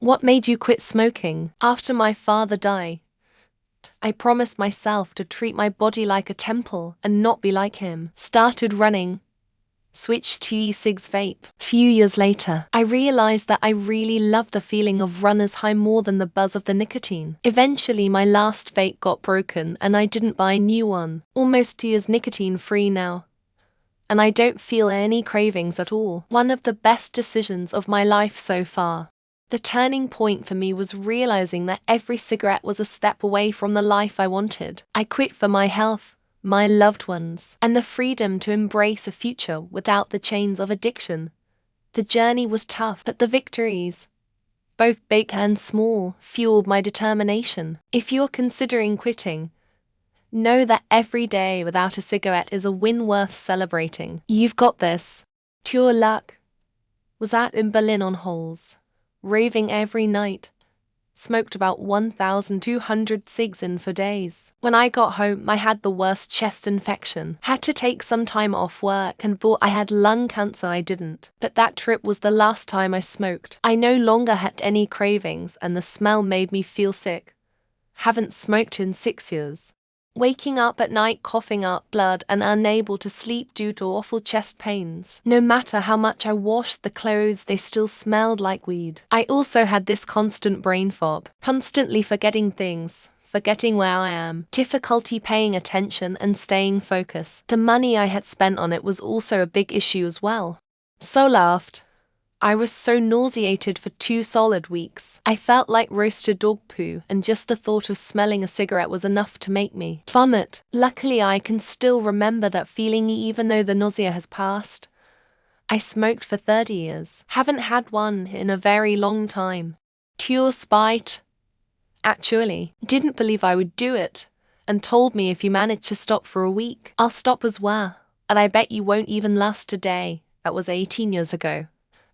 What made you quit smoking? After my father died, I promised myself to treat my body like a temple and not be like him. Started running. Switched to e-cigs vape. Few years later, I realized that I really loved the feeling of runner's high more than the buzz of the nicotine. Eventually, my last vape got broken and I didn't buy a new one. Almost 2 years nicotine-free now, and I don't feel any cravings at all. One of the best decisions of my life so far. The turning point for me was realizing that every cigarette was a step away from the life I wanted. I quit for my health, my loved ones, and the freedom to embrace a future without the chains of addiction. The journey was tough, but the victories, both big and small, fueled my determination. If you're considering quitting, know that every day without a cigarette is a win worth celebrating. You've got this. Pure luck. Was out in Berlin on holes, raving every night. Smoked about 1,200 cigs in for days. When I got home, I had the worst chest infection. Had to take some time off work and thought I had lung cancer. I didn't. But that trip was the last time I smoked. I no longer had any cravings and the smell made me feel sick. Haven't smoked in 6 years. Waking up at night coughing up blood and unable to sleep due to awful chest pains. No matter how much I washed the clothes, they still smelled like weed. I also had this constant brain fog, constantly forgetting things, forgetting where I am, difficulty paying attention and staying focused. The money I had spent on it was also a big issue as well. So laughed. I was so nauseated for 2 solid weeks. I felt like roasted dog poo, and just the thought of smelling a cigarette was enough to make me vomit. Luckily, I can still remember that feeling even though the nausea has passed. I smoked for 30 years. Haven't had one in a very long time. Pure spite. Actually, didn't believe I would do it, and told me if you manage to stop for a week, I'll stop as well. And I bet you won't even last a day. That was 18 years ago.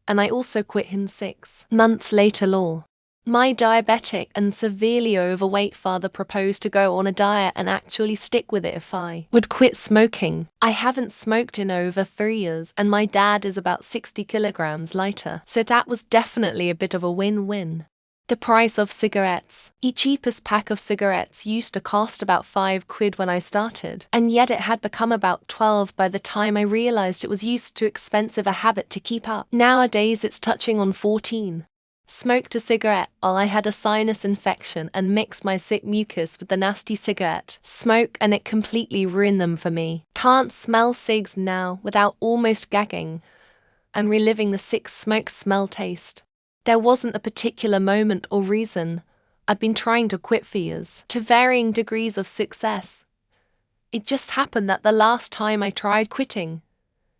And I also quit him 6 months later. Lol. My diabetic and severely overweight father proposed to go on a diet and actually stick with it if I would quit smoking. I haven't smoked in over 3 years and my dad is about 60 kilograms lighter, so that was definitely a bit of a win-win. The price of cigarettes. Each cheapest pack of cigarettes used to cost about £5 when I started, and yet it had become about 12 by the time I realized it was used too expensive a habit to keep up. Nowadays it's touching on 14. Smoked a cigarette while I had a sinus infection and mixed my sick mucus with the nasty cigarette smoke and it completely ruined them for me. Can't smell cigs now without almost gagging and reliving the sick smoke smell taste. There wasn't a particular moment or reason. I'd been trying to quit for years, to varying degrees of success. It just happened that the last time I tried quitting,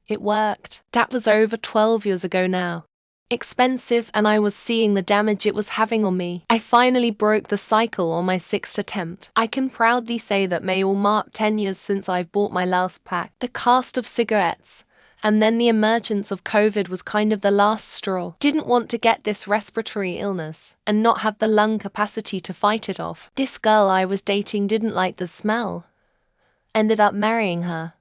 it worked. That was over 12 years ago now. Expensive, and I was seeing the damage it was having on me. I finally broke the cycle on my 6th attempt. I can proudly say that May will mark 10 years since I've bought my last pack. The cost of cigarettes, and then the emergence of COVID was kind of the last straw. Didn't want to get this respiratory illness and not have the lung capacity to fight it off. This girl I was dating didn't like the smell. Ended up marrying her.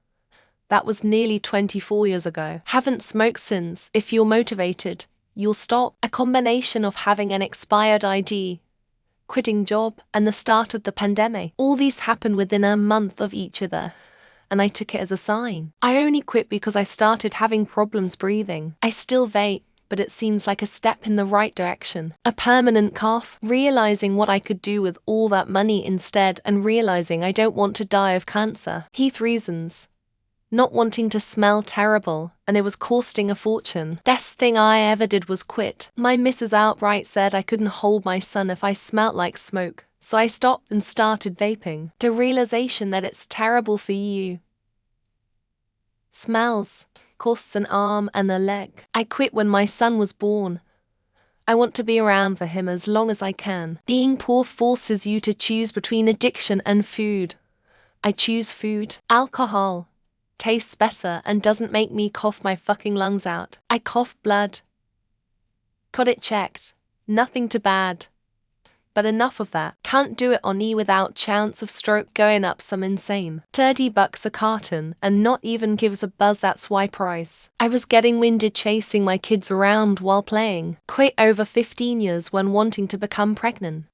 That was nearly 24 years ago. Haven't smoked since. If you're motivated, you'll stop. A combination of having an expired ID, quitting job, and the start of the pandemic. All these happened within a month of each other, and I took it as a sign. I only quit because I started having problems breathing. I still vape, but it seems like a step in the right direction. A permanent cough, realizing what I could do with all that money instead and realizing I don't want to die of cancer. Heath reasons. Not wanting to smell terrible, and it was costing a fortune. Best thing I ever did was quit. My missus outright said I couldn't hold my son if I smelt like smoke, so I stopped and started vaping. The realization that it's terrible for you. Smells, costs an arm and a leg. I quit when my son was born. I want to be around for him as long as I can. Being poor forces you to choose between addiction and food. I choose food. Alcohol tastes better and doesn't make me cough my fucking lungs out. I cough blood. Got it checked. Nothing too bad. But enough of that. Can't do it on E without chance of stroke going up some insane. $30 a carton, and not even gives a buzz, that's why price. I was getting winded chasing my kids around while playing. Quit over 15 years when wanting to become pregnant.